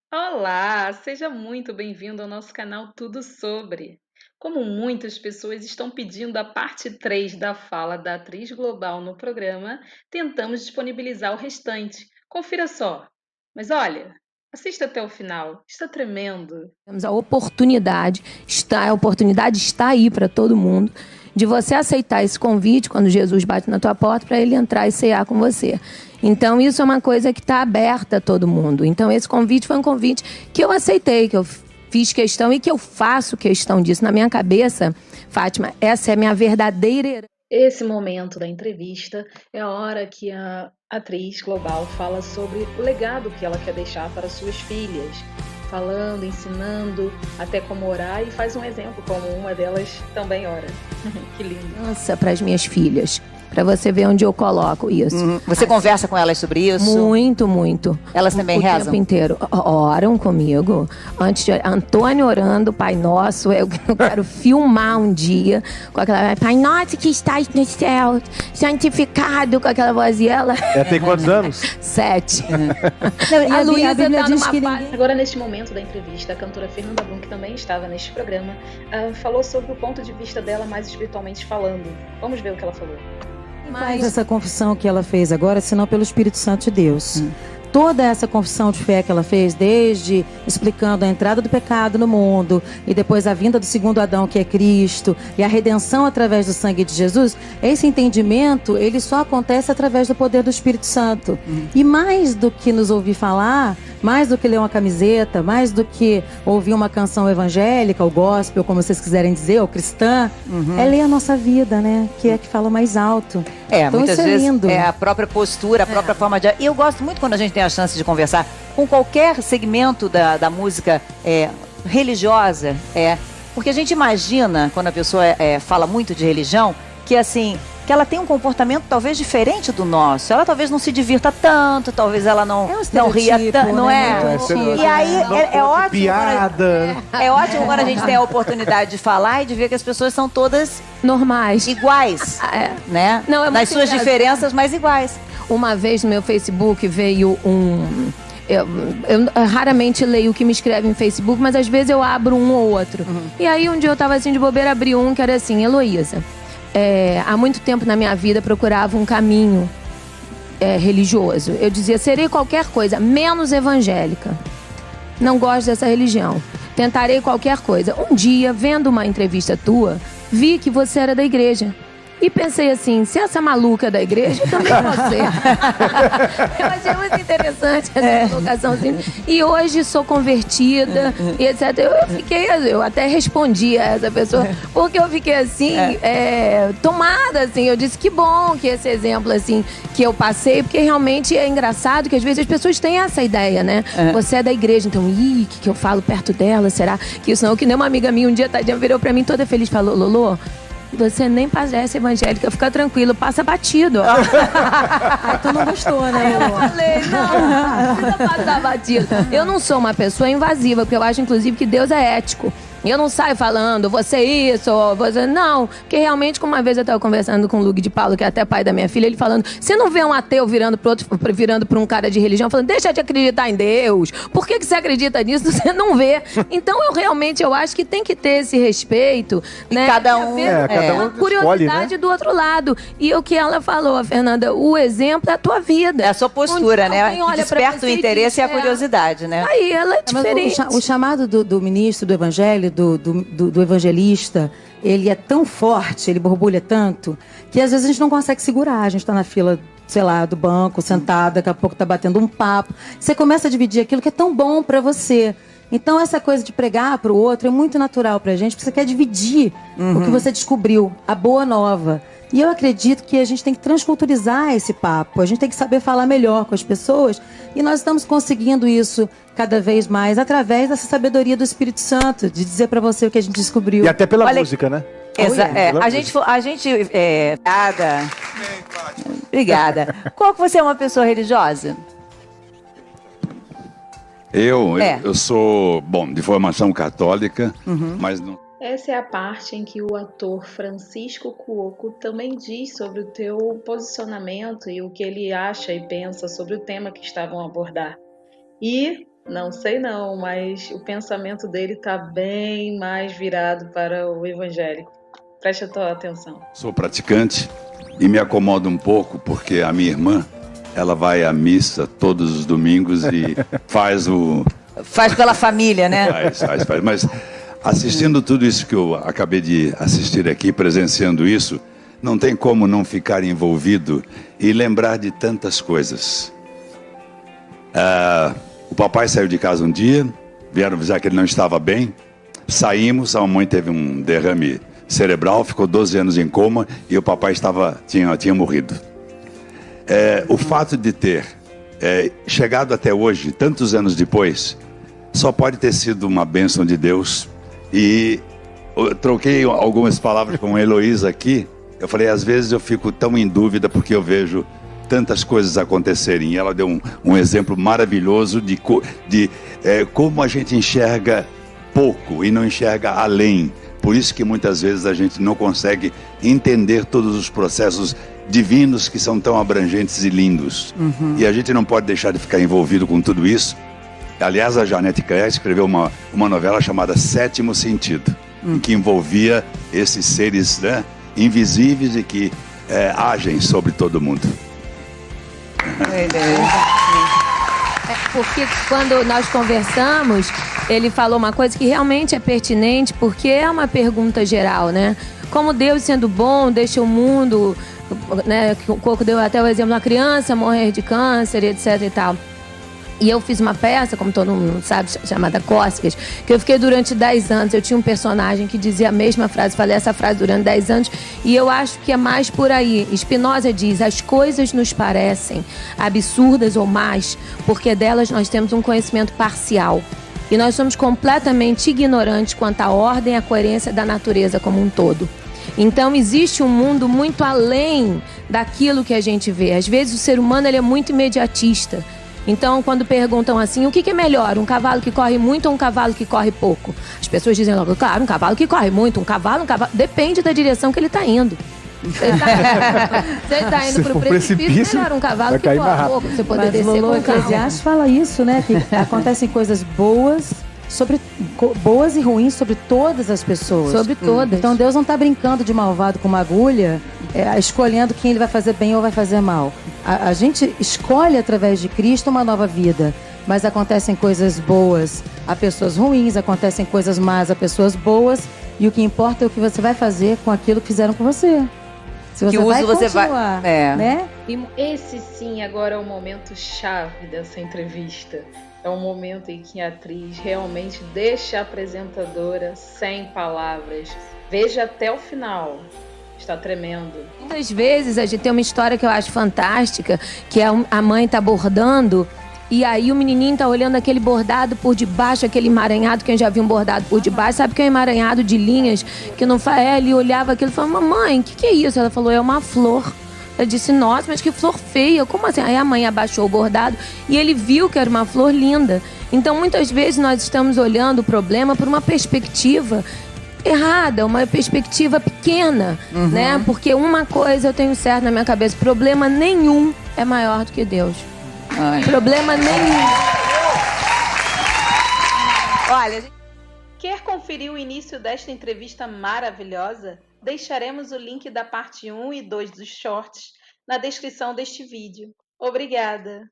Olá, seja muito bem-vindo ao nosso canal Tudo Sobre. Como muitas pessoas estão pedindo a parte 3 da fala da atriz global no programa, tentamos disponibilizar o restante. Confira só. Mas olha, assista até o final, está tremendo. Temos a oportunidade está aí para todo mundo, de você aceitar esse convite quando Jesus bate na tua porta para ele entrar e cear com você. Então isso é uma coisa que está aberta a todo mundo. Então esse convite foi um convite que eu aceitei, que eu fiz questão e que eu faço questão disso. Na minha cabeça, Fátima, essa é a minha verdadeira herança. Esse momento da entrevista é a hora que a atriz global fala sobre o legado que ela quer deixar para suas filhas, falando, ensinando até como orar e faz um exemplo como uma delas também ora. Que lindo. Para as minhas filhas, para você ver onde eu coloco isso. Você conversa com elas sobre isso? Muito, muito. Elas também o rezam? O tempo inteiro. Oram comigo. Antes de Antônio orando, Pai Nosso. Eu quero filmar um dia com aquela Pai Nosso que estás no céu, santificado, com aquela vozinha. Ela... Tem quantos anos? 7. Não, A Luísa Bíblia tá diz numa que fase... Agora, neste momento da entrevista, a cantora Fernanda Brum, que também estava neste programa, falou sobre o ponto de vista dela mais espiritualmente falando. Vamos ver o que ela falou. faz essa confissão que ela fez agora, senão pelo Espírito Santo de Deus. Toda essa confissão de fé que ela fez, desde explicando a entrada do pecado no mundo e depois a vinda do segundo Adão, que é Cristo, e a redenção através do sangue de Jesus, esse entendimento, ele só acontece através do poder do Espírito Santo. E mais do que nos ouvir falar, mais do que ler uma camiseta, mais do que ouvir uma canção evangélica, ou gospel, como vocês quiserem dizer, ou cristã, é ler a nossa vida, né? Que é que fala mais alto. Então, muitas isso vezes lindo. é a própria postura, a própria forma de... E eu gosto muito quando a gente tem a chance de conversar com qualquer segmento da música religiosa, porque a gente imagina, quando a pessoa fala muito de religião, que assim, que ela tem um comportamento talvez diferente do nosso. Ela talvez não se divirta tanto, talvez ela não ria tanto, não é? E aí é ótimo. Piada. É ótimo quando a gente tem a oportunidade de falar e de ver que as pessoas são todas normais, iguais, né? Não, é nas muito suas engraçado. diferenças, mas iguais. Uma vez no meu Facebook veio um... Eu raramente leio o que me escreve em Facebook, mas às vezes eu abro um ou outro. E aí um dia eu tava assim de bobeira, abri um que era assim: Heloísa, há muito tempo na minha vida procurava um caminho religioso. Eu dizia, serei qualquer coisa, menos evangélica. Não gosto dessa religião. Tentarei qualquer coisa. Um dia, vendo uma entrevista tua, vi que você era da igreja. E pensei assim, se essa maluca é da igreja, eu também posso ser. Eu achei muito interessante essa colocação assim. E hoje sou convertida, e etc. Eu até respondi a essa pessoa, porque eu fiquei assim, tomada, assim. Eu disse, que bom que esse exemplo, assim, que eu passei, porque realmente é engraçado que às vezes as pessoas têm essa ideia, né? Você é da igreja, então, o que eu falo perto dela? Será que isso não? Que nem uma amiga minha um dia, tadinha, virou pra mim toda feliz, falou, Lolo, você nem parece evangélica, fica tranquilo, passa batido. Ai, tu não gostou, né? Eu falei, não precisa passar batido. Eu não sou uma pessoa invasiva, porque eu acho, inclusive, que Deus é ético. Eu não saio falando, você isso, você... Não, porque realmente, como uma vez eu estava conversando com o Luke de Paulo, que é até pai da minha filha, ele falando, você não vê um ateu virando para um cara de religião, falando, deixa de acreditar em Deus, por que você acredita nisso? Você não vê. Então, eu acho que tem que ter esse respeito, né? Cada um... cada um uma curiosidade escolhe, né? do outro lado. E o que ela falou, a Fernanda, o exemplo é a tua vida. É a sua postura, Onde né? alguém olha pra Desperta o você e interesse diz, e a curiosidade, né? Aí ela é Mas diferente. o chamado do ministro do evangelho, do evangelista, ele é tão forte, ele borbulha tanto, que às vezes a gente não consegue segurar. A gente está na fila, sei lá, do banco, sentado, daqui a pouco tá batendo um papo. Você começa a dividir aquilo que é tão bom para você. Então essa coisa de pregar para o outro é muito natural pra gente, porque você quer dividir o que você descobriu, a boa nova. E eu acredito que a gente tem que transculturizar esse papo, a gente tem que saber falar melhor com as pessoas, e nós estamos conseguindo isso cada vez mais através dessa sabedoria do Espírito Santo, de dizer pra você o que a gente descobriu. E até pela Olha- música, né? A gente obrigada. Qual que você é uma pessoa religiosa? Eu sou, de formação católica, mas não. Essa é a parte em que o ator Francisco Cuoco também diz sobre o teu posicionamento e o que ele acha e pensa sobre o tema que estavam a abordar. E Não sei não, mas o pensamento dele está bem mais virado para o evangélico. Preste a tua atenção. Sou praticante e me acomodo um pouco porque a minha irmã, ela vai à missa todos os domingos e faz o... Faz pela família, né? Faz. Mas assistindo tudo isso que eu acabei de assistir aqui, presenciando isso, não tem como não ficar envolvido e lembrar de tantas coisas. O papai saiu de casa um dia, vieram avisar que ele não estava bem, saímos, a mamãe teve um derrame cerebral, ficou 12 anos em coma e o papai tinha morrido. O fato de ter chegado até hoje, tantos anos depois, só pode ter sido uma bênção de Deus. E eu troquei algumas palavras com a Heloísa aqui. Eu falei, às vezes eu fico tão em dúvida porque eu vejo tantas coisas acontecerem. E ela deu um exemplo maravilhoso de como a gente enxerga pouco e não enxerga além. Por isso que muitas vezes a gente não consegue entender todos os processos divinos que são tão abrangentes e lindos. E a gente não pode deixar de ficar envolvido com tudo isso. Aliás, a Janete Claire escreveu uma novela chamada Sétimo Sentido, em que envolvia esses seres, né, invisíveis e que agem sobre todo mundo. Porque quando nós conversamos, ele falou uma coisa que realmente é pertinente, porque é uma pergunta geral, né? Como Deus, sendo bom, deixa o mundo, né? O Coco deu até o exemplo da criança morrer de câncer, etc e tal. E eu fiz uma peça, como todo mundo sabe, chamada Cócegas, que eu fiquei durante 10 anos. Eu tinha um personagem que dizia a mesma frase, falei essa frase durante 10 anos, e eu acho que é mais por aí. Spinoza diz, as coisas nos parecem absurdas ou más, porque delas nós temos um conhecimento parcial. E nós somos completamente ignorantes quanto à ordem e à coerência da natureza como um todo. Então existe um mundo muito além daquilo que a gente vê. Às vezes o ser humano ele é muito imediatista. Então, quando perguntam assim, o que é melhor, um cavalo que corre muito ou um cavalo que corre pouco? As pessoas dizem logo, claro, um cavalo que corre muito, um cavalo... Depende da direção que ele está indo. Se ele está indo para o precipício, melhor um cavalo que corre pouco, você poder descer com o Eclesiastes fala isso, né? Que acontecem coisas boas e ruins sobre todas as pessoas. Sobre todas. Então Deus não está brincando de malvado com uma agulha, escolhendo quem ele vai fazer bem ou vai fazer mal. A gente escolhe através de Cristo uma nova vida, mas acontecem coisas boas a pessoas ruins, acontecem coisas más a pessoas boas, e o que importa é o que você vai fazer com aquilo que fizeram com você. Se você vai continuar, né? E esse sim agora é o momento chave dessa entrevista. É um momento em que a atriz realmente deixa a apresentadora sem palavras. Veja até o final. Está tremendo. Muitas vezes a gente tem uma história que eu acho fantástica, que a mãe está bordando e aí o menininho está olhando aquele bordado por debaixo, aquele emaranhado, quem já viu um bordado por debaixo, sabe que é um emaranhado de linhas, que não faz. Ele olhava aquilo e falava, mamãe, o que é isso? Ela falou, é uma flor. Ela disse, nossa, mas que flor feia, como assim? Aí a mãe abaixou o bordado e ele viu que era uma flor linda. Então, muitas vezes nós estamos olhando o problema por uma perspectiva errada, uma perspectiva pequena, né? Porque uma coisa eu tenho certo na minha cabeça, problema nenhum é maior do que Deus. Problema nenhum. Olha, quer conferir o início desta entrevista maravilhosa? Deixaremos o link da parte 1 e 2 dos shorts na descrição deste vídeo. Obrigada!